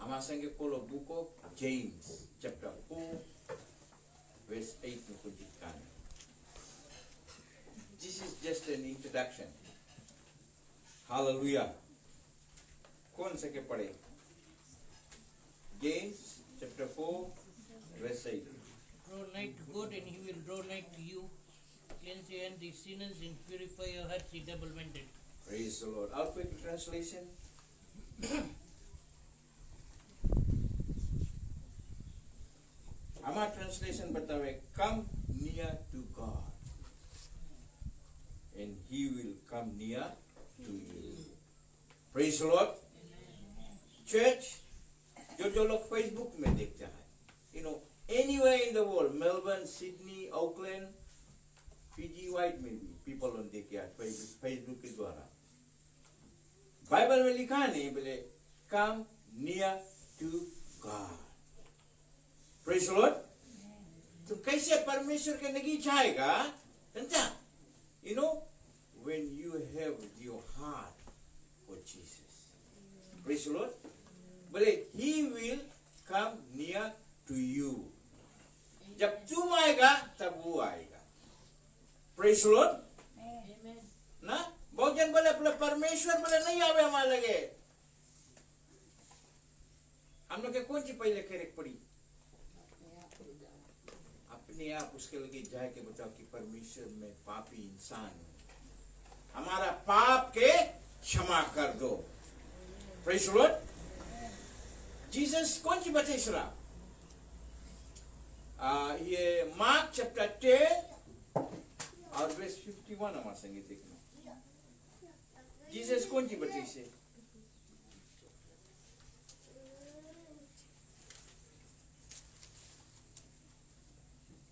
हमारे संगे खोलो book of James chapter 4 verse 8 में कुछ लिखा है. This is just an introduction. Hallelujah. कौन सके पढ़े? James chapter 4 verse 8. Draw nigh to God, and He will draw nigh to you. Cleanse your hands, ye sinners, and purify your hearts, ye double-minded. Praise the Lord. Our quick translation. हमारा translation बतावे, come near to God and He will come near to you. Praise the Lord. Church, जो लोग Facebook में देखते हैं, you know, anywhere in the world, Melbourne, Sydney, Auckland, Fiji White में भी people on देखे हैं Facebook के द्वारा. बाइबल में लिखा नहीं बोले come near to God. Praise the Lord. तुम कैसे परमेश्वर के नजीक जाएगा? समझा? You know, when you have your heart for Jesus. Praise the Lord. बोले He will come near to you. जब तुम आएगा तब वो आएगा. Praise the Lord. ना? बहुत जन बोले अपने परमेश्वर बोले नहीं आवे हमारे लगे. हम लोग के कौन सी पहले करेक्ट पड़ी? अपने आप उसके लगे जाए के बताओ कि परमेश्वर में पापी इंसान हूं, हमारा पाप के क्षमा कर दो. Praise the Lord. जीसस कौन सी बचे इसरा? ये मार्क चैप्टर 10 और वर्स 51 हमारे संगे देखना. जीसस कौन सी बचे से?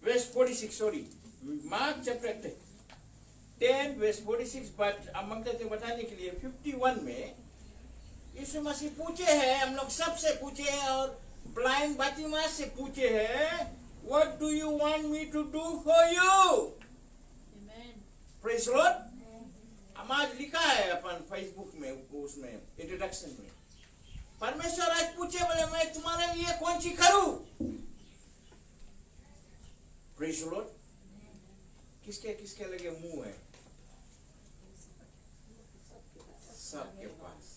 Verse 46, sorry. Mark chapter 10, verse 46, but among the बताने के लिए 51 में यीशु मसीह पूछे हैं, हम लोग सबसे पूछे हैं और ब्लाइंड बातिमा से पूछे हैं, What do you want me to do for you? Amen. Praise the Lord. हम आज लिखा है अपन Facebook में उसमें इंट्रोडक्शन में, परमेश्वर आज पूछे बोले मैं तुम्हारे लिए कौन सी करूं? Praise the Lord. किसके किसके लगे मुंह है? सबके पास.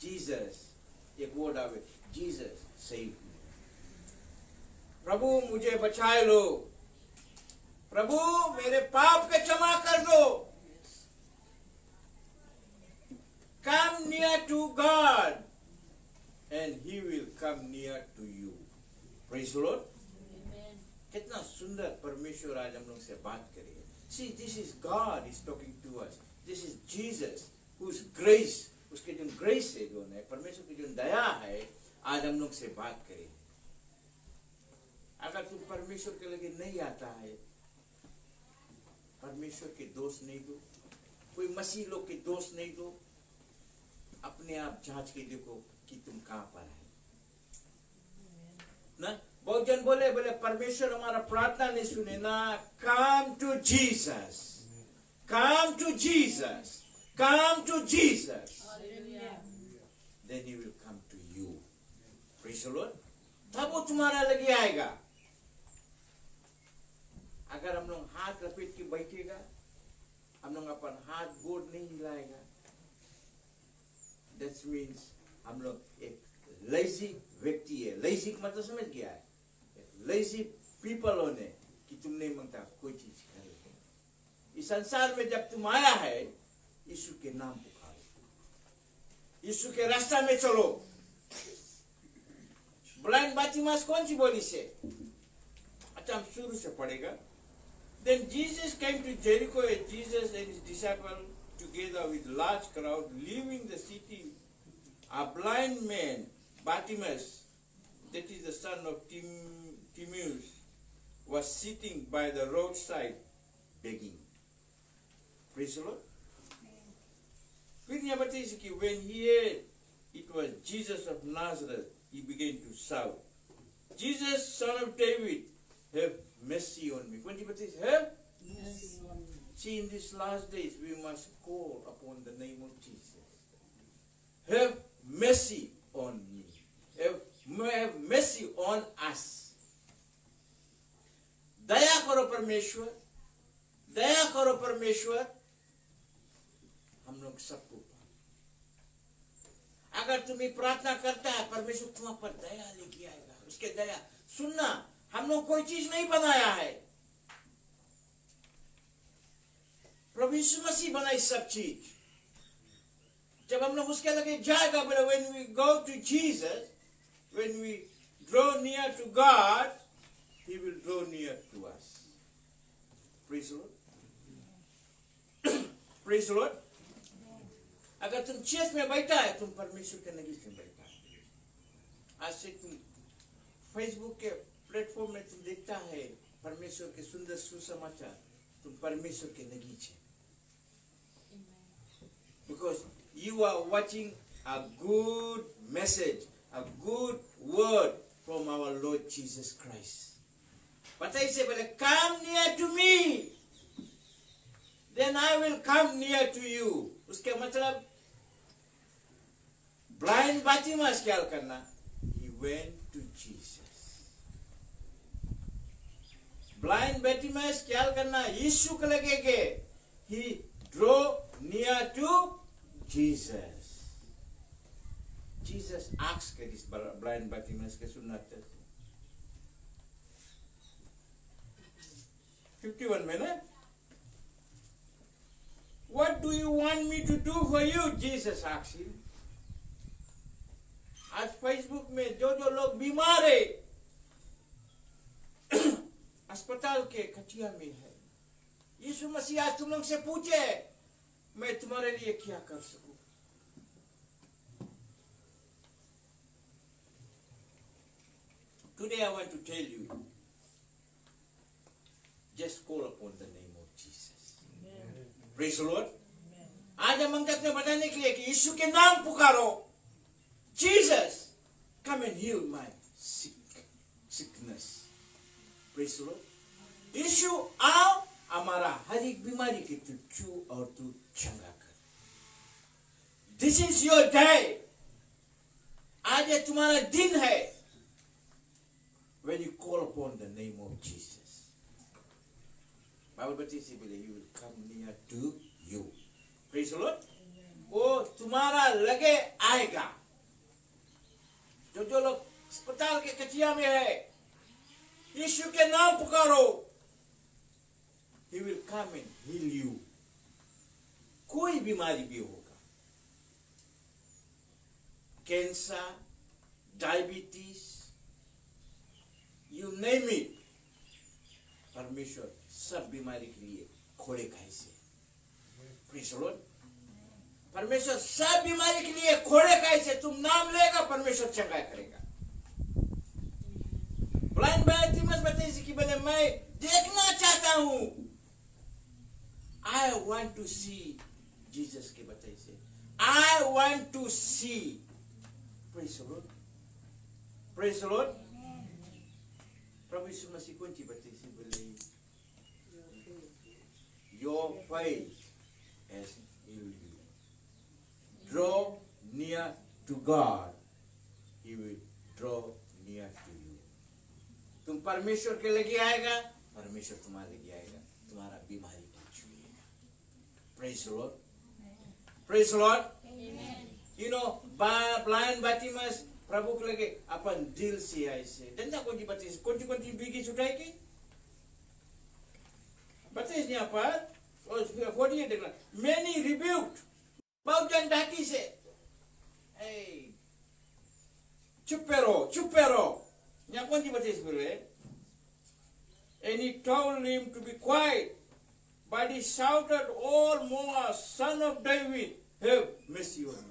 Jesus, एक वर्ड आवे, Jesus save me. प्रभु मुझे बचाए लो. प्रभु मेरे पाप के क्षमा कर दो. Come near to God and He will come near to you. Praise the Lord. कितना सुंदर परमेश्वर आज हम लोग से बात करें. See, this is God is talking to us. This is Jesus whose grace, उसके जो grace है जो है परमेश्वर की जो दया है आज हम लोग से बात करें. अगर तुम परमेश्वर के लगे नहीं आता है, परमेश्वर के दोष नहीं दो, कोई मसीह लोग के दोष नहीं दो, अपने आप जांच के देखो कि तुम कहां पर है ना. बहुत जन बोले परमेश्वर हमारा प्रार्थना नहीं सुने ना. Come to Jesus. Come to Jesus. Come to Jesus. Then He will come to you. Praise the Lord. तब वो तुम्हारा लगे आएगा. अगर हम लोग हाथ लपेट के बैठेगा, हम लोग अपन हाथ गोड़ नहीं हिलाएगा, that means हम लोग एक लेजी व्यक्ति है. लेजी का मतलब समझ गया है? लेजी पीपल होने कि तुम नहीं मांगता कोई चीज करे. इस संसार में जब तुम आया है, यीशु के नाम पुकारो, यीशु के रास्ता में चलो. ब्लाइंड बातिमास कौन सी बोली से? अच्छा हम शुरू से पढ़ेगा. Then Jesus came to Jericho, and Jesus and his disciples together with large crowd leaving the city. A blind man, Bartimaeus, that is the son of Timaeus, was sitting by the roadside begging. Praise the Lord. फिर यहाँ बताइए कि when he heard it was Jesus of Nazareth, he began to shout, Jesus, son of David, have mercy on me. कौन सी बताइए? Have mercy on me. See, in these last days, we must call upon the name of Jesus. Have mercy on have mercy on us. दया करो परमेश्वर, दया करो परमेश्वर हम लोग सबको। अगर तुम्हें प्रार्थना करता है परमेश्वर तुम पर दया लेके आएगा। उसके दया सुनना, हम लोग कोई चीज नहीं बनाया है, प्रभु यीशु मसीह बनाई सब चीज। जब हम लोग उसके लगे जाएगा, बोले when we go to Jesus, when we draw near to God, He will draw near to us. Praise the Lord. Praise the Lord. अगर तुम चर्च में बैठा है, तुम परमेश्वर के नजीक में बैठा है। आज से तुम फेसबुक के प्लेटफॉर्म में तुम देखता है परमेश्वर के सुंदर सुसमाचार, तुम परमेश्वर के नजीक है। Because you are watching a good message, a good word from our Lord Jesus Christ. बताइए से बोले, come near to me, then I will come near to you. उसके मतलब blind Bartimaeus क्या करना? He went to Jesus. Blind Bartimaeus क्या करना? यीशु को लगे के he draw near to Jesus. Jesus asked this blind Bartimaeus के सुनना था। 51 में ना, what do you want me to do for you? Jesus asked him. आज फेसबुक में जो जो लोग बीमार है, अस्पताल के खटिया में है, यीशु मसीह आज तुम लोग से पूछे मैं तुम्हारे लिए क्या कर सकूं? Today I want to tell you, just call upon the name of Jesus. Amen. Praise the Lord. Amen. आज हम अंगत में बताने के लिए कि यीशु के नाम पुकारो। Jesus, come and heal my sickness. Praise the Lord. यीशु आओ, हमारा हर एक बीमारी के तू छू और तू चंगा कर। This is your day. आज ये तुम्हारा दिन है। When you call upon the name of Jesus, Bible बताती है बोले he will come near to you. Praise the Lord. वो तुम्हारा लगे आएगा। जो जो लोग अस्पताल के कचिया में है, यीशु के नाम पुकारो, he will come and heal you. कोई बीमारी भी होगा, cancer, diabetes, you name it, परमेश्वर सब बीमारी के लिए खोले खाए से। Praise the Lord. परमेश्वर सब बीमारी के लिए खोले खाए से तुम नाम लेगा, परमेश्वर चंगा करेगा। ब्लाइंड बार्टिमेयस बताइए कि बोले मैं देखना चाहता हूं, I want to see Jesus के बताइए से, I want to see. Praise the Lord. Praise the Lord. प्रभु यीशु मसीह कौन सी बताइए से बोले your faith has healed you. Draw near to God, He will draw near to you. तुम परमेश्वर के लगे आएगा, परमेश्वर तुम्हारे लगे आएगा, तुम्हारा बीमारी को छुएगा। Praise the Lord. Praise the Lord. Amen. You know, blind Bartimaeus प्रभु के लगे अपन दिल से ऐसे डंडा कौन सी बीगी छुटाएगी बताइए यहाँ पर। और देखना, many rebuked, बहुत जन डांटी से, चुप रहो। यहाँ कौन सी बताइए बोले, and he told him to be quiet, but he shouted all more, Son of David, have mercy on me.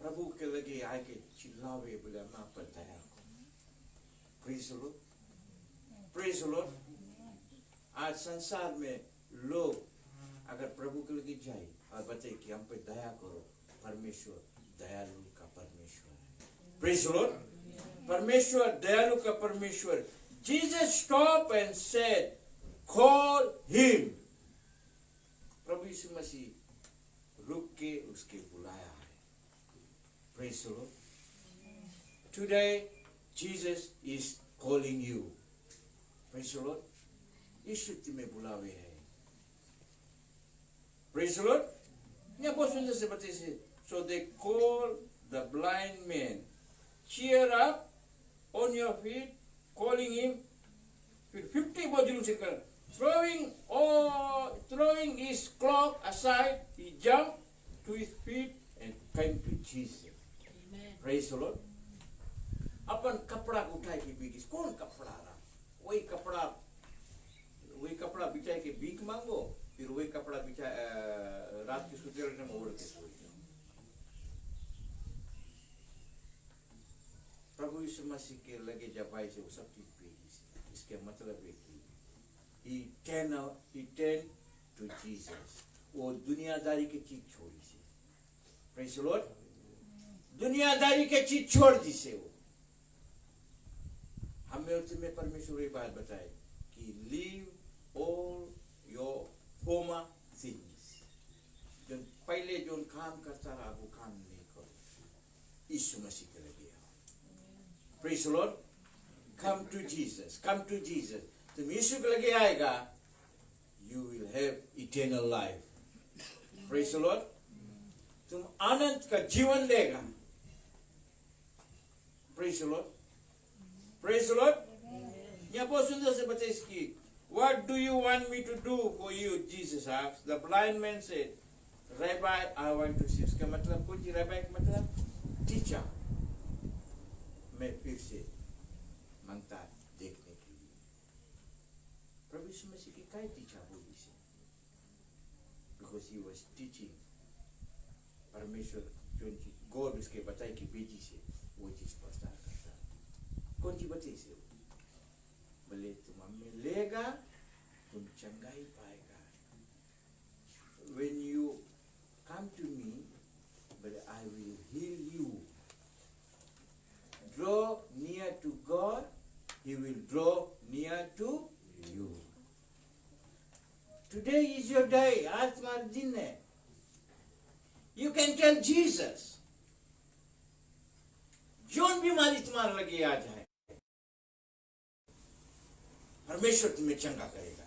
प्रभु के लगे आके चिल्लावे बोले मैं आप पर दया करो। Praise the Lord. Praise the Lord. आज संसार में लोग अगर प्रभु के लगे जाए और बताए कि हम पे दया करो, परमेश्वर दयालु का परमेश्वर है। Praise the Lord. परमेश्वर दयालु का परमेश्वर। Jesus stopped and said, call him. प्रभु यीशु मसीह रुक के उसके बुलाया है। Praise the Lord. Today, Jesus is calling you. Praise the Lord. यीशु तुम्हें बुलावे है. Praise the Lord. यहाँ बहुत सुंदर से बताइए से. So they call the blind man. Cheer up on your feet, calling him. फिर 50 बहुत जुलूम से कर. Throwing his cloak aside, he jumped to his feet and came to Jesus. Amen. Praise the Lord. अपन कपड़ा उठाए के बीच कौन कपड़ा रहा? वही कपड़ा बिछाए के भीख मांगो, फिर वही कपड़ा बिछा रात के सुतेरे में ओढ़ के सो जाओ. प्रभु यीशु मसीह के लगे जब आए से वो सब चीज भेजी से. इसके मतलब है कि he turned to Jesus. वो दुनियादारी की चीज छोड़ी से. Praise the Lord. दुनियादारी के चीज छोड़ दी से वो. हमें और तुम्हें परमेश्वर ये बात बताए कि leave all your former things. जो पहले जो काम करता रहा वो काम नहीं करो. यीशु मसीह के लगे आओ. Praise the Lord. Come to Jesus. Come to Jesus. तुम यीशु के लगे आएगा, you will have eternal life. Praise the Lord. तुम अनंत का जीवन लेगा. Praise the Lord. Praise the Lord. यहाँ बहुत सुंदर से बताइए इसकी. What do you want me to do for you? Jesus asked. The blind man said, Rabbi, I want to see. इसका मतलब कुछ Rabbi का मतलब teacher. मैं फिर से मांगता देखने के लिए. प्रभु यीशु मसीह की काय टीचर बोली से? Because he was teaching. परमेश्वर जो God उसके बताए कि बेटी से वो चीज प्रचार करता. कौन सी बताई से? बोले तुम हमें लेगा, तुम चंगाई पाएगा. When you come to me, but I will heal you. Draw near to God, He will draw near to you. Today is your day. आज तुम्हारा दिन है. You can tell Jesus. Zone बीमारी तुम्हारे लगे आ जाए, परमेश्वर तुम्हें चंगा करेगा.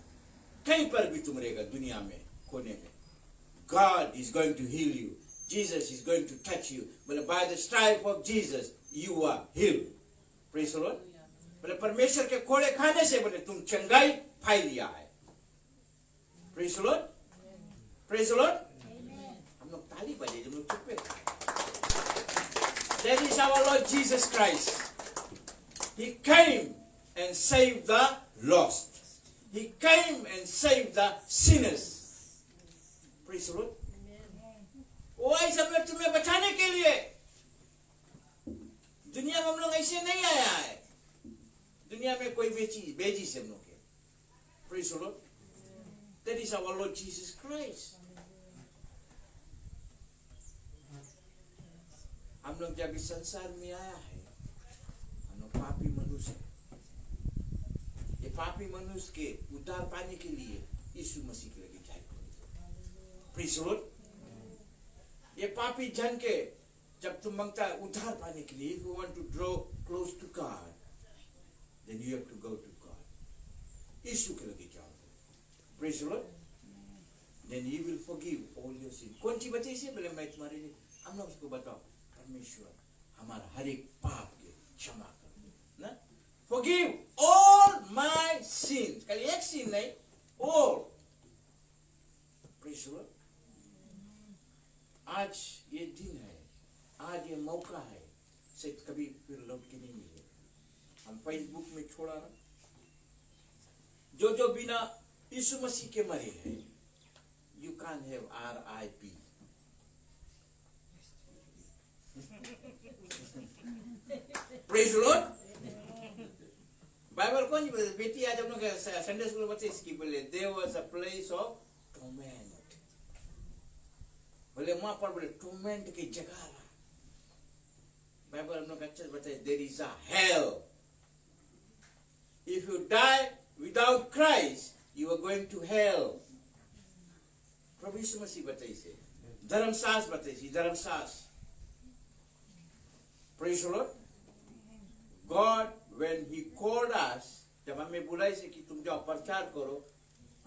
कहीं पर भी तुम रहेगा दुनिया में कोने में. God is going to heal you. Jesus is going to touch you. बोले by the stripe of Jesus you are healed. Praise the Lord. बोले परमेश्वर के कोड़े खाने से बोले तुम चंगाई पाई लिया है. Praise the Lord. Praise the Lord. हम लोग ताली बजे, हम लोग चुप हैं. That is our Lord Jesus Christ. He came and saved the lost. He came and saved the sinners. Praise the Lord. वो आई सब लोग तुम्हें बचाने के लिए. दुनिया में हम लोग ऐसे नहीं आया है. दुनिया में कोई बेची से हम लोग के. Praise the Lord. That is our Lord Jesus Christ. हम लोग जब इस संसार में आया है, हम लोग पापी मनुष्य है. ये पापी मनुष्य के उद्धार पाने के लिए यीशु मसीह के लगे जाए. Praise the Lord. ये पापी जन के जब तुम मांगता है उद्धार पाने के लिए, if you want to draw close to God, then you have to go to God. यीशु के लगे जाओ. Praise the Lord. Then He will forgive all your sins. कौन सी बच्चे से बोले मैं तुम्हारे लिए, हम लोग उसको बताओ परमेश्वर हमारा हर एक पाप के क्षमा कर ना. Forgive all my sins. खाली एक sin नहीं, all. Praise the Lord. आज ये दिन है, आज ये मौका है, शायद कभी फिर लौट के नहीं मिले. हम फेसबुक में छोड़ा ना, जो बिना यीशु मसीह के मरे हैं, you can't have RIP. Praise the Lord. Bible कौन सी बेटी आज हम लोग संडे स्कूल में बच्चे इसकी बोले there was a place of torment. बोले वहां पर बोले torment की जगह रहा. बाइबल हम लोग अच्छे से बताए there is a hell. If you die without Christ, you are going to hell. प्रभु यीशु मसीह बताइए से, धर्मशास्त्र बताइए, धर्मशास्त्र. Praise the Lord. God, when He called us, जब हमें बुलाई से कि तुम जाओ प्रचार करो,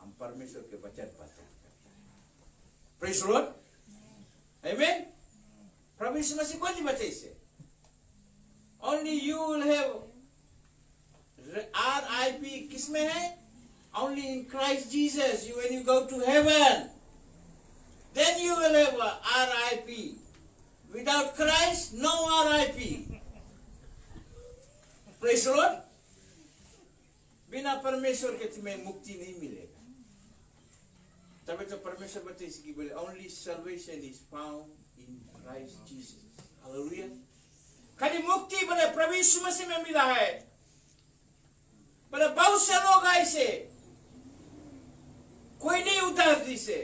हम परमेश्वर के वचन प्रचार करते हैं. Praise the Lord. Amen. प्रभु यीशु मसीह को नहीं बचे इसे. Only you will have RIP. किसमें है? Only in Christ Jesus. You, when you go to heaven, then you will have a RIP. Without Christ, no RIP. Praise the Lord. बिना परमेश्वर के तुम्हें मुक्ति नहीं मिलेगा. तभी तो परमेश्वर बताइए इसकी बोले only salvation is found in Christ Jesus. Hallelujah. खाली मुक्ति बोले प्रभु यीशु मसीह में मिला है. बोले बहुत से लोग ऐसे कोई नहीं उद्धार दी से.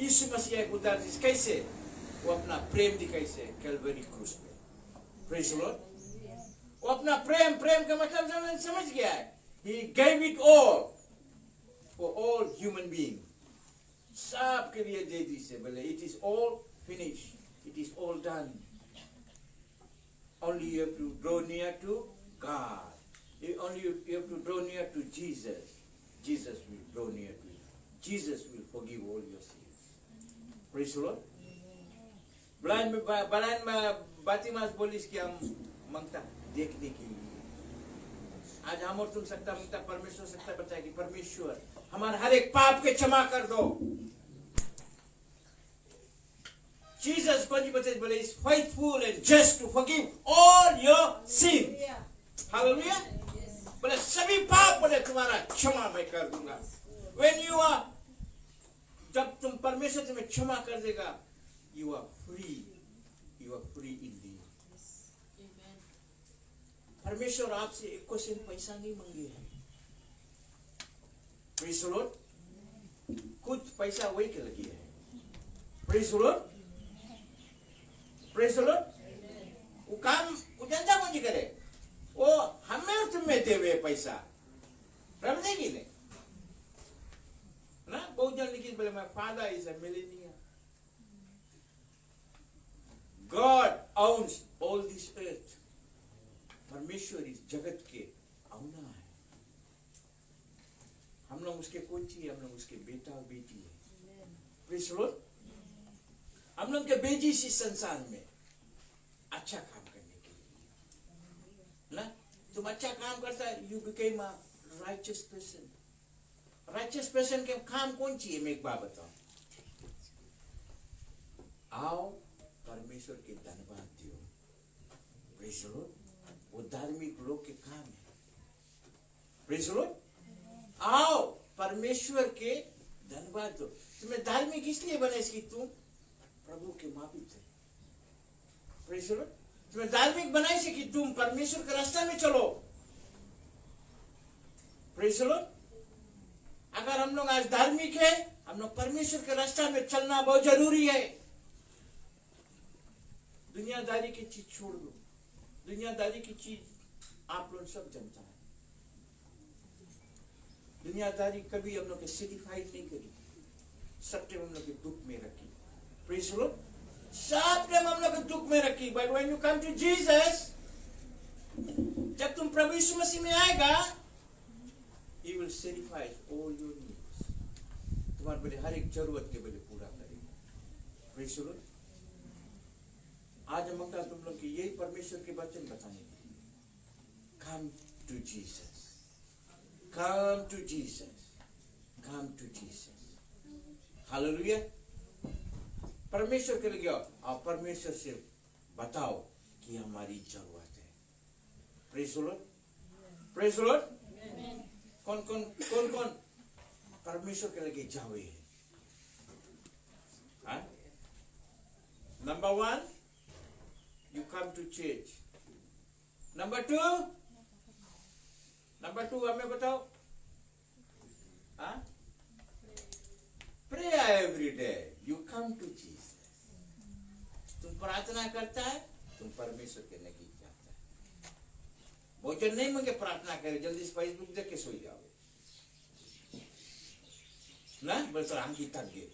यीशु मसीह एक उद्धार दी कैसे? वो अपना प्रेम दिखाई से कैलवरी क्रूस पे. Praise the Lord. वो अपना प्रेम का मतलब समझ गया है. He gave it all for all human beings. सब के लिए दे दी से बोले it is all finished. It is all done. Only you have to draw near to God. Only you have to draw near to Jesus. Jesus will draw near to you. Jesus will forgive all your sins. Praise the Lord. Balan Batimas bolis कि हम मांगता देखने के लिए. आज हम और तुम सकता मांगता परमेश्वर सकता बताए कि परमेश्वर हमारे हर एक पाप के क्षमा कर दो. Jesus बोले is faithful and just to forgive all your sins. Hallelujah. बोले सभी पाप बोले तुम्हारा क्षमा मैं कर दूंगा. When you are, जब तुम परमेश्वर तुम्हें क्षमा कर देगा, you are free. You are free indeed. परमेश्वर आपसे एक क्वेश्चन पैसा नहीं मांगे हैं. Praise the Lord. कुछ पैसा वही के लगी है. Praise the Lord. Praise the Lord. वो काम वो जनता कौन जी करे? वो हमें और तुम्हें दे हुए पैसा प्रभु देगी नहीं ना. बहुत जन लिखित बोले my father is a millionaire. God owns all this earth. परमेश्वर इस जगत के औना है. हम लोग उसके कोची है, हम लोग उसके बेटा और बेटी है. Praise the Lord. हम लोग के भेजी इस संसार में अच्छा काम करने के लिए ना. तुम अच्छा काम करता है, you became a righteous person. Righteous person के काम कौन चाहिए? मैं एक बात बताऊं. आओ परमेश्वर के धन्यवाद दियो. Praise the Lord. वो धार्मिक लोग के काम है. Praise the Lord. आओ परमेश्वर के धन्यवाद दो. तुम्हें धार्मिक इसलिए बने कि तुम प्रभु के माफी थे. Praise the Lord. तुम्हें धार्मिक बनाई से कि तुम परमेश्वर के रास्ते में चलो. Praise the Lord. अगर हम लोग आज धार्मिक है, हम लोग परमेश्वर के रास्ते में चलना बहुत जरूरी है. दुनियादारी की चीज छोड़ दो. दुनियादारी की चीज आप लोग सब जानता है. दुनियादारी कभी हम लोग के सेटिस्फाइड नहीं करी. सब टाइम हम लोग के दुख में रखी. Praise the Lord. सब टाइम हम लोग के दुख में रखी. But when you come to Jesus, जब तुम प्रभु यीशु मसीह में आएगा, He will satisfy all your needs. तुम्हारे बड़े हर एक जरूरत के बड़े पूरा करेगा. Praise the Lord. आज हम मंगता तुम लोग की यही परमेश्वर के वचन बताने के लिए. Come to Jesus. Come to Jesus. Come to Jesus. Hallelujah. परमेश्वर के लिए और परमेश्वर से बताओ कि हमारी जरूरत है. Praise the Lord. Praise the Lord. कौन परमेश्वर के लिए जावे है? हाँ? Number 1, you come to church. Number 2 हमें बताओ. हाँ? Pray every day. You come to Jesus. तुम प्रार्थना करता है, तुम परमेश्वर के नजदीक जाता है. भोजन नहीं मांगे प्रार्थना करे, जल्दी से फेसबुक देख के सो जाओगे ना. बोले सर हम की थक गए.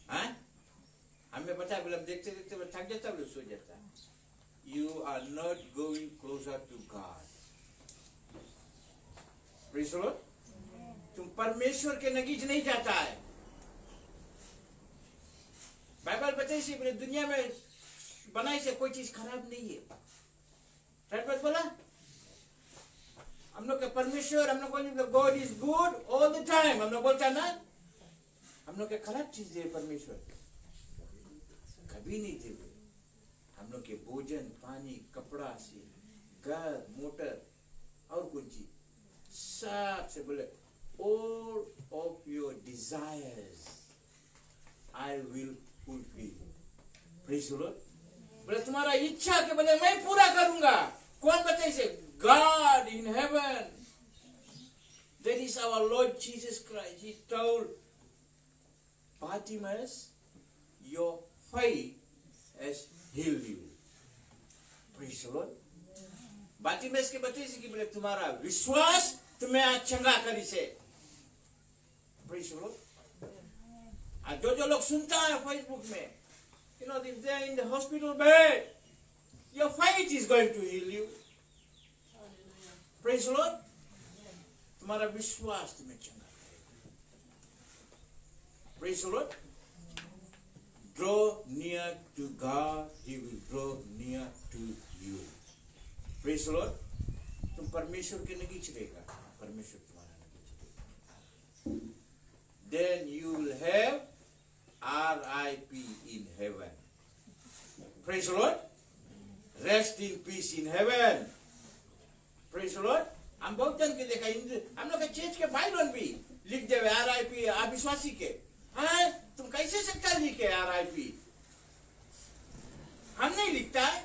हाँ, हमें पता है, बोले देखते देखते थक जाता है, बोले सो जाता है. you are not going closer to God. Praise the Lord. तुम परमेश्वर के नजीक नहीं जाता है. बाइबल बताइए से पूरी दुनिया में बनाई से कोई चीज खराब नहीं है. राइट बात बोला? हम लोग का परमेश्वर, हम लोग को God is good all the time हम लोग बोलता ना. हम लोग के खराब चीज है परमेश्वर कभी नहीं थे. हम लोग के भोजन, पानी, कपड़ा से, घर, मोटर और कुछ चीज सब से बोले all of your desires I will fulfill. Praise the Lord. बोले तुम्हारा इच्छा के बोले मैं पूरा करूंगा. कौन बताइए से? God in heaven. That is our Lord Jesus Christ. He told Bartimaeus, your faith has healed you. Praise the Lord. Bartimaeus के बताइए से कि बोले तुम्हारा विश्वास तुम्हें आज चंगा करी से. Praise the Lord. आज जो लोग सुनता है फेसबुक में, you know, if they are in the hospital bed, your faith is going to heal you. Praise the Lord. तुम्हारा विश्वास तुम्हें चंगा करेगा. Praise the Lord. Draw near to God, He will draw near to you. Praise the Lord. तुम परमेश्वर के नजीक रहेगा, परमेश्वर तुम्हारा नजीक रहेगा. Then you will have RIP in heaven. Praise the Lord. Rest in peace in heaven. Praise the Lord. हम बहुत जन के देखा, हम लोग के चर्च के बाइबल भी लिख देवे RIP अविश्वासी के. हाँ, तुम कैसे सकता लिखे RIP? हम नहीं लिखता है.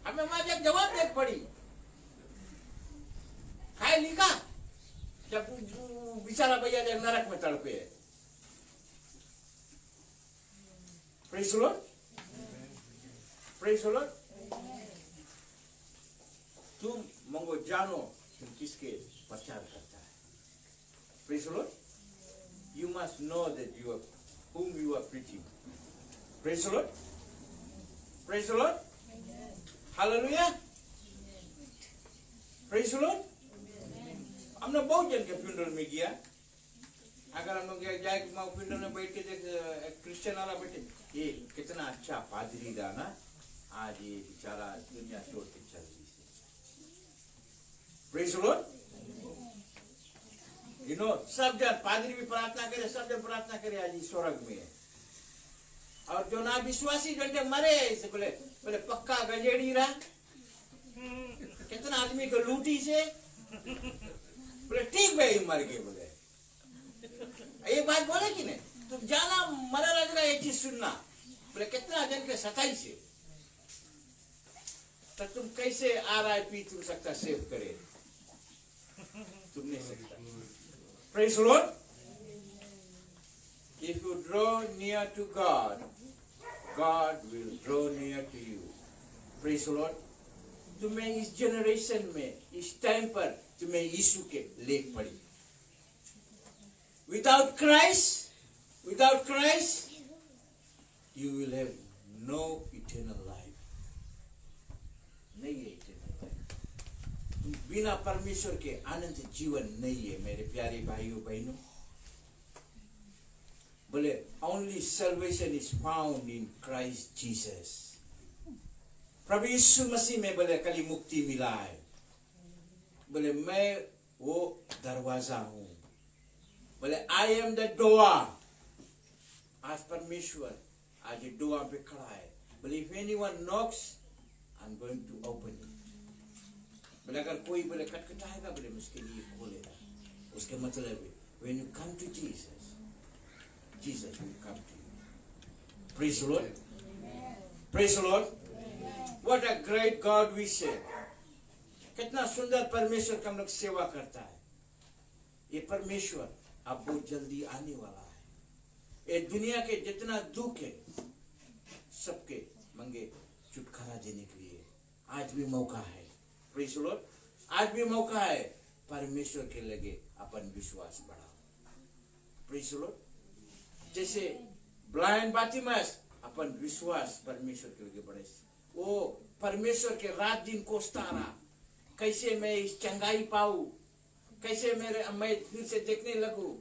हमें वहां एक जवाब देख पड़ी. है लिखा जब बेचारा भैया जब नरक में तड़पे है. Praise the Lord. Praise the Lord. तुम मंगो जानो तुम किसके प्रचार करता है. Praise the Lord. You must know that you are whom you are preaching. Praise the Lord. Praise the Lord. Hallelujah. Praise the Lord. हमने बहुत जन के फ्यूनरल में गया. अगर हम लोग जाए कि माँ फ्यूनरल में बैठ के देख क्रिश्चियन वाला बैठे, ये कितना अच्छा पादरी था ना, आज ये बेचारा दुनिया छोड़ के चल रही है. Praise the Lord. You know, सब जन पादरी भी प्रार्थना करे, सब जन प्रार्थना करे आज स्वर्ग में है. और जो ना विश्वासी जो मरे ऐसे बोले बोले पक्का गंजेड़ी रहा. कितना आदमी को लूटी से बोले ठीक भाई मर गए. बोले ये बात बोले कि नहीं, तुम जाना मरा लगा ये चीज सुनना. बोले कितना जन के 27 से, तो तुम कैसे RIP तुम सकता सेव करे? तुम नहीं सकता. Praise the Lord. If you draw near to God, God will draw near to you. Praise the Lord. तुम्हें इस जनरेशन में, इस टाइम पर तुम्हें यीशु के लेख पड़ी. Without Christ, you will have no eternal life. नहीं है eternal life. बिना परमेश्वर के अनंत जीवन नहीं है मेरे प्यारे भाइयों बहनों. बोले only salvation is found in Christ Jesus. प्रभु यीशु मसीह में बोले कली मुक्ति मिला है. बोले मैं वो दरवाजा हूँ. बोले I am the door. आज परमेश्वर आज डोर पे खड़ा है. बोले if anyone knocks, I'm going to open it. बोले अगर कोई बोले खटखटाएगा बोले उसके लिए खोलेगा. उसके मतलब है when you come to Jesus, Jesus will come to you. Praise the Lord. Praise the Lord. What a great God we serve. कितना सुंदर परमेश्वर का हम लोग सेवा करता है. ये परमेश्वर अब बहुत जल्दी आने वाला है. ये दुनिया के जितना दुख है सबके मंगे छुटकारा देने के लिए आज भी मौका है. Praise the Lord. आज भी मौका है. परमेश्वर के लगे अपन विश्वास बढ़ाओ. Praise the Lord. जैसे ब्लाइंड बातिमस अपन विश्वास परमेश्वर के लिए बढ़े। वो परमेश्वर के रात दिन कोसता रहा, कैसे मैं इस चंगाई पाऊं, कैसे मैं फिर से देखने लगूं।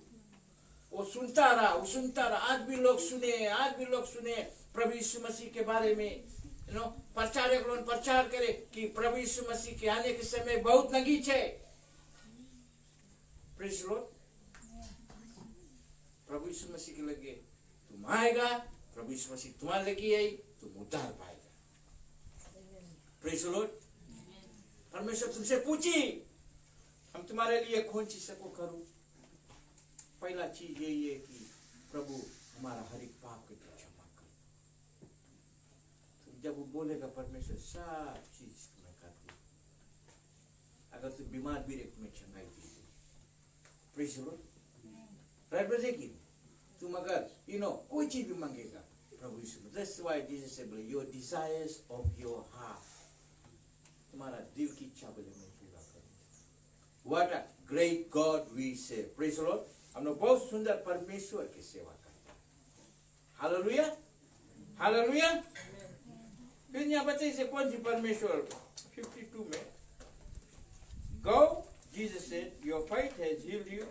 वो सुनता रहा। आज भी लोग सुने प्रभु यीशु मसीह के बारे में। प्रचारक लोग प्रचार करे कि प्रभु यीशु मसीह के आने के समय बहुत नगीच है। Praise the Lord. प्रभु यीशु मसीह के लगे तुम आएगा, प्रभु यीशु मसीह तुम्हारे लगी आई, तुम उद्धार पाएगा। Praise the Lord. परमेश्वर तुमसे पूछी, हम तुम्हारे लिए कौन सी सबको करूं? पहला चीज यही है कि प्रभु हमारा हर एक पाप के क्षमा कर। तो जब वो बोलेगा परमेश्वर सब चीज तुम्हें कर दे। अगर तुम बीमार भी रहे तुम्हें चंगाई दी। Praise the Lord. राइट बजे की तुम अगर कोई चीज भी मांगेगा प्रभु यीशु, that's why Jesus said your desires of your heart, तुम्हारा दिल की इच्छा बोले मैं पूरा करूं। What a great God we serve. Praise the Lord. हम लोग बहुत सुंदर परमेश्वर की सेवा करते हैं। Hallelujah, hallelujah. फिर यहाँ बच्चे से कौन सी परमेश्वर 52 में go Jesus said your fight has heeled you.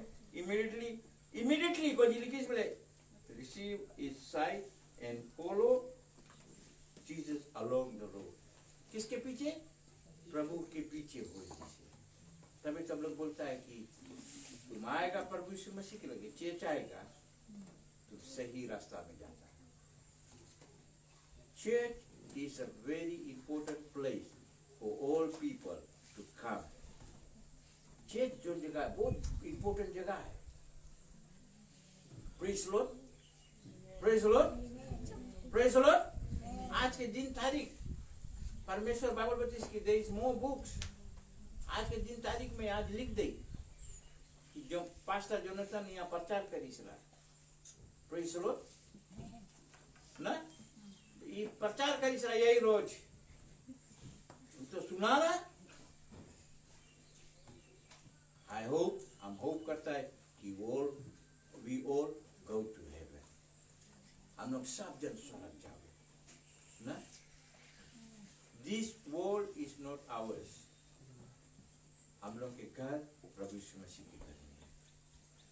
Immediately कौन सी लिखी इसमें, receive his site and follow Jesus along the road. किसके पीछे? प्रभु के पीछे हो। तभी सब लोग बोलता है कि तुम आएगा प्रभु यीशु मसीह के लगे चेच आएगा तो सही रास्ता में जाता है। Church is a very important place for all people to come. Church जो जगह है बहुत इंपॉर्टेंट जगह है। Praise the Lord, praise the Lord, praise the Lord. आज के दिन तारीख परमेश्वर बाइबल बताइए कि देयर इज मोर बुक्स। आज के दिन तारीख में आज लिख दे कि जो पास्टर जोनाथन यहाँ प्रचार करी सला। प्रेज़ द लॉर्ड ना, ये प्रचार करी सला यही रोज तो सुना रहा। आई होप, हम होप करता है कि we all go to heaven. हम लोग सब जन स्वर्ग जाओगे ना। This world is not ours. हम लोग के घर प्रभु यीशु मसीह के घर में।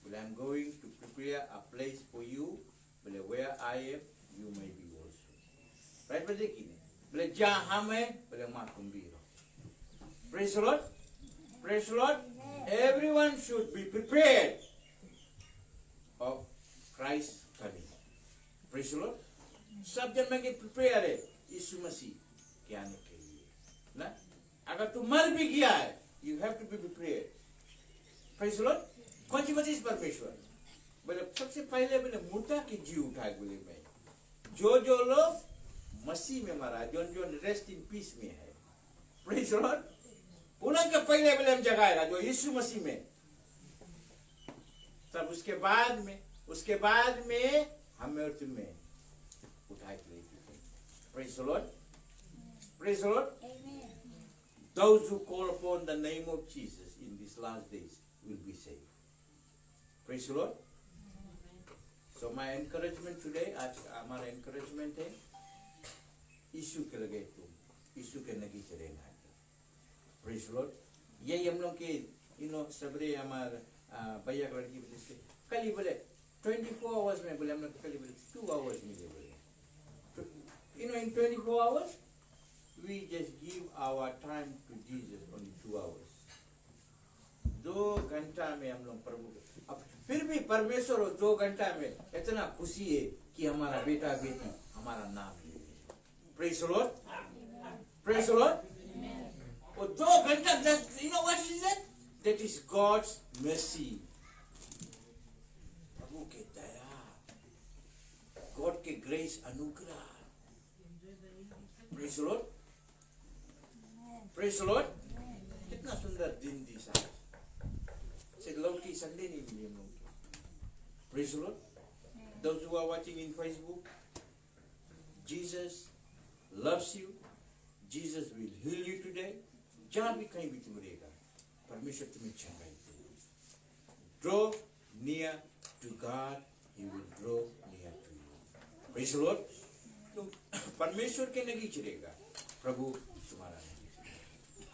बोले I am going to prepare a place for you. बोले where I am you may be also. Right बजे की नहीं बोले जहाँ हम हैं बोले वहाँ तुम भी रहो। Praise the Lord, praise the Lord. Everyone should be prepared of Christ coming. Praise the Lord. सब जन में के प्रिपेयर है यीशु मसीह के आने के लिए ना। अगर तू मर भी गया है you have to be prepared. Praise the Lord. कौन सी बात परमेश्वर बोले सबसे पहले बोले मुर्दा की जी उठाए। बोले मैं जो लोग मसीह में मरा, जो रेस्ट इन पीस में है, प्रेज़ द लॉर्ड, उन्हें के पहले बोले हम जगाएगा जो यीशु मसीह में। तब उसके बाद में हमें और तुम्हें उठाए के लिए। Praise the Lord, praise the Lord. Those who call upon the name of Jesus in these last days will be saved. Praise the Lord. So my encouragement today, आज हमारा encouragement है यीशु के लगे तुम, यीशु के नगी चले ना। Praise the Lord. यही हम लोग के सबरे हमारे भैया के लड़की बोले से कल ही बोले 24 hours में बोले हम लोग कल ही बोले 2 hours मिले बोले। In 24 hours we just give our time to Jesus only 2 hours. 2 घंटा में हम लोग प्रभु को, अब फिर भी परमेश्वर 2 घंटा में इतना खुशी है कि हमारा बेटा बेटी हमारा नाम ले। Praise the Lord, praise the Lord. और 2 घंटा, you know what is that? That is God's mercy. प्रभु के दया, गॉड के ग्रेस, अनुग्रह। Praise the Lord, praise the Lord. कितना सुंदर दिन दी साहब से लौटी संडे नहीं मिली हम लोग को। Praise the Lord. Those who are watching in Facebook, Jesus loves you. Jesus will heal you today. जहाँ भी कहीं भी तुम रहेगा परमेश्वर तुम्हें चंगाई देगा। Draw near to God, He will draw near to you. Praise the Lord. तुम परमेश्वर के नहीं चिरेगा, प्रभु तुम्हारा नहीं।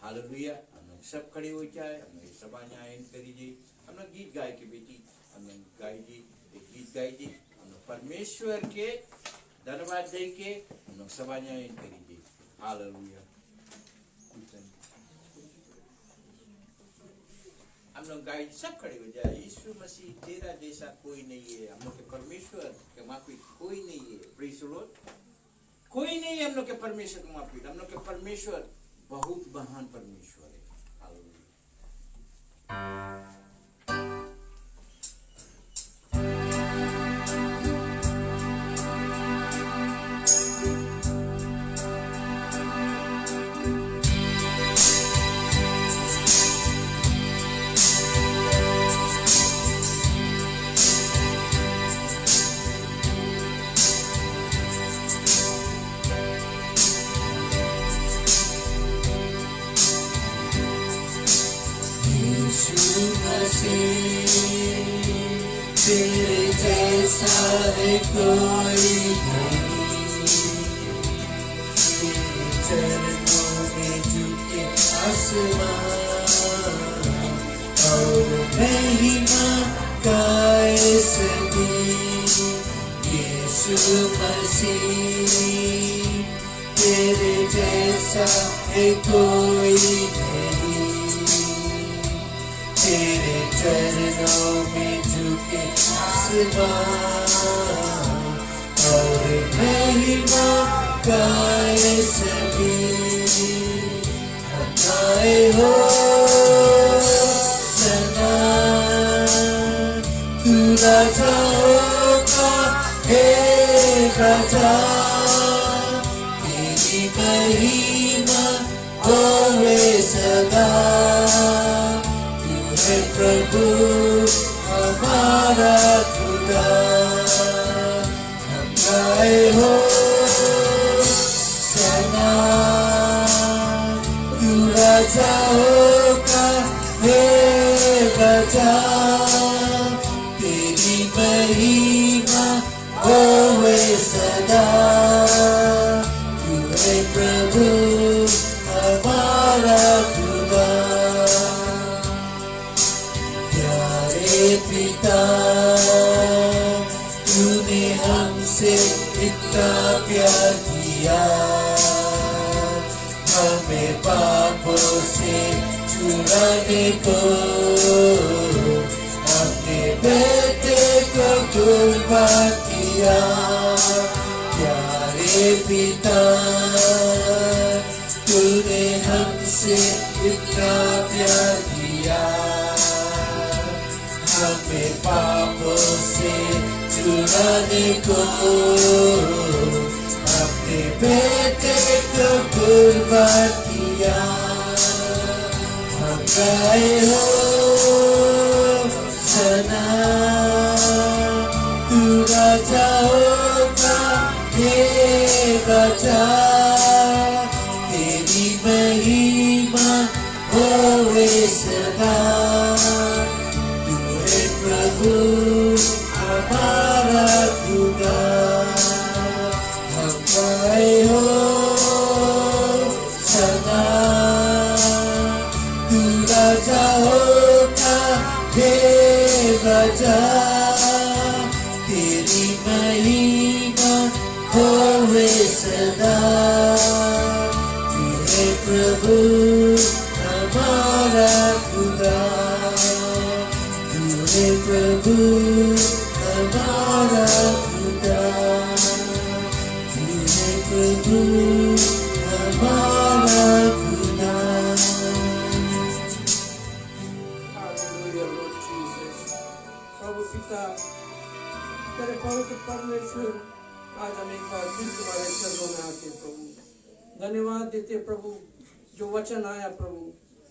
हालेलुया। हम लोग सब खड़े हो जाए, हम लोग सब आयन करीजिए, हम लोग गीत गाय के बेटी, हम लोग गाई जी एक गीत गाई जी, हम लोग परमेश्वर के धन्यवाद दे के हम लोग सब आयन करीजिए। हालेलुया। हम लोग गाय सब खड़े हो जाए। यीशु मसीह तेरा जैसा कोई नहीं है, हम लोग के परमेश्वर के माफी कोई नहीं है। Praise the Lord. कोई नहीं है हम लोग के परमेश्वर के माफी। हम लोग के परमेश्वर बहुत महान परमेश्वर है। हालेलुया। तेरे जैसा है कोई नहीं, तेरे चरणों में झुके आसमान और महिमा गाए सभी। यीशु मसीह तेरे जैसा है कोई नहीं, तेरे चरणों में झुके आसमान और महिमा गाए सभी। हम गाए हो सना, तू राजा होगा हे राजा, तेरी महिमा होवे सदा। प्रभु हमारा खुदा, हम गाए हो सना, तू राजा होगा हे राजा, तेरी महिमा होवे सदा। तू है प्रभु हमारा खुदा। पिता तूने हमसे इतना प्यार किया, हमें पापों से छुड़ाने को अपने बेटे को कुर्बान किया। प्यारे पिता तूने हमसे इतना प्यार किया, हमें पापों से छुड़ाने को अपने बेटे को कुर्बान किया। हम गाए हो सना, तू राजा होगा हे राजा, तेरी महिमा होवे सदा। प्रभु हमारा खुदा, हम गाए हो सदा, तू राजा होगा हे राजा, तेरी महिमा होवे सदा। तू है प्रभु हमारा खुदा, प्रभु हमारा खुदा, तू है प्रभु हमारा खुदा। Hallelujah Lord Jesus. प्रभु पिता तेरे पवित्र परमेश्वर, आज हम एक बार फिर तुम्हारे चरणों में आते प्रभु धन्यवाद देते प्रभु। जो वचन आया प्रभु,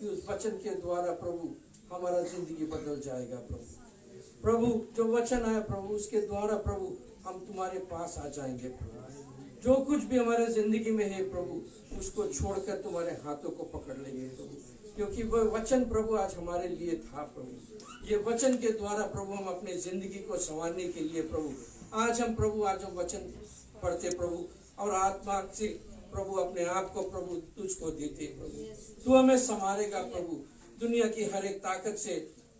उस वचन के द्वारा प्रभु हमारा जिंदगी बदल जाएगा प्रभु। प्रभु जो वचन आया प्रभु, उसके द्वारा प्रभु हम तुम्हारे पास आ जाएंगे प्रभु। जो कुछ भी हमारे जिंदगी में है प्रभु, उसको छोड़कर तुम्हारे हाथों को पकड़ लेंगे प्रभु, क्योंकि वह वचन प्रभु आज हमारे लिए था प्रभु। ये वचन के द्वारा प्रभु हम अपने जिंदगी को संवारने के लिए प्रभु आज हम प्रभु आज हम वचन पढ़ते प्रभु, और आत्मा से प्रभु अपने आप को प्रभु तुझको देते प्रभु। तू हमें संभालेगा प्रभु, दुनिया की हर एक ताकत से,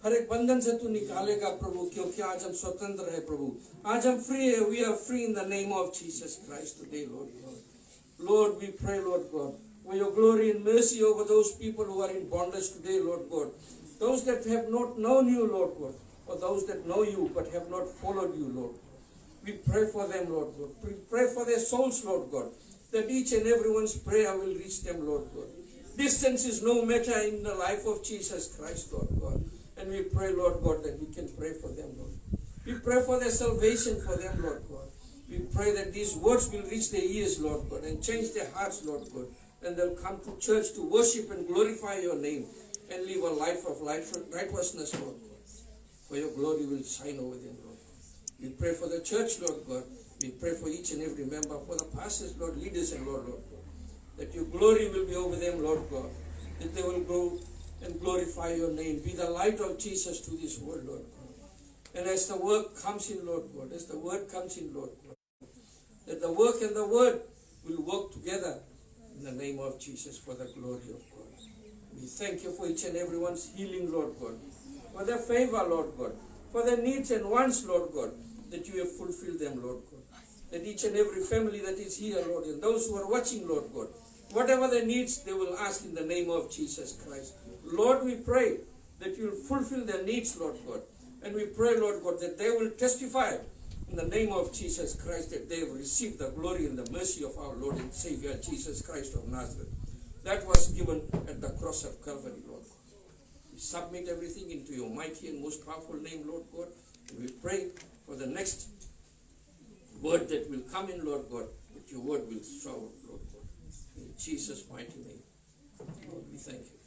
हर एक बंधन से तू निकालेगा प्रभु, क्योंकि आज हम स्वतंत्र है प्रभु, आज हम फ्री है। We are free in the name of Jesus Christ today Lord God. Lord we pray Lord God for your glory and mercy over those people who are in bondage today, Lord God. Those that have not known you, Lord God, or those that know you but have not followed you, Lord. We pray for them, Lord God. We pray for their souls, Lord God, that each and everyone's prayer will reach them, Lord God. Distance is no matter in the life of Jesus Christ, Lord God. And we pray, Lord God, that we can pray for them, Lord. We pray for their salvation for them, Lord God. We pray that these words will reach their ears, Lord God, and change their hearts, Lord God. And they'll come to church to worship and glorify your name and live a life of righteousness, Lord God. For your glory will shine over them, Lord God. We pray for the church, Lord God. We pray for each and every member, for the pastors, Lord, leaders and Lord God. That your glory will be over them, Lord God. That they will go and glorify your name. Be the light of Jesus to this world, Lord God. And as the work comes in, Lord God, as the word comes in, Lord God, that the work and the word will work together in the name of Jesus for the glory of God. We thank you for each and everyone's healing, Lord God, for their favor, Lord God, for their needs and wants, Lord God, that you have fulfilled them, Lord God. That each and every family that is here, Lord, and those who are watching, Lord God, whatever their needs, they will ask in the name of Jesus Christ. Lord, we pray that you will fulfill their needs, Lord God. And we pray, Lord God, that they will testify in the name of Jesus Christ, that they have received the glory and the mercy of our Lord and Savior, Jesus Christ of Nazareth. That was given at the cross of Calvary, Lord God. We submit everything into your mighty and most powerful name, Lord God. And we pray for the next word that will come in, Lord God, that your word will show, Lord God. In Jesus' mighty name, Lord, we thank you.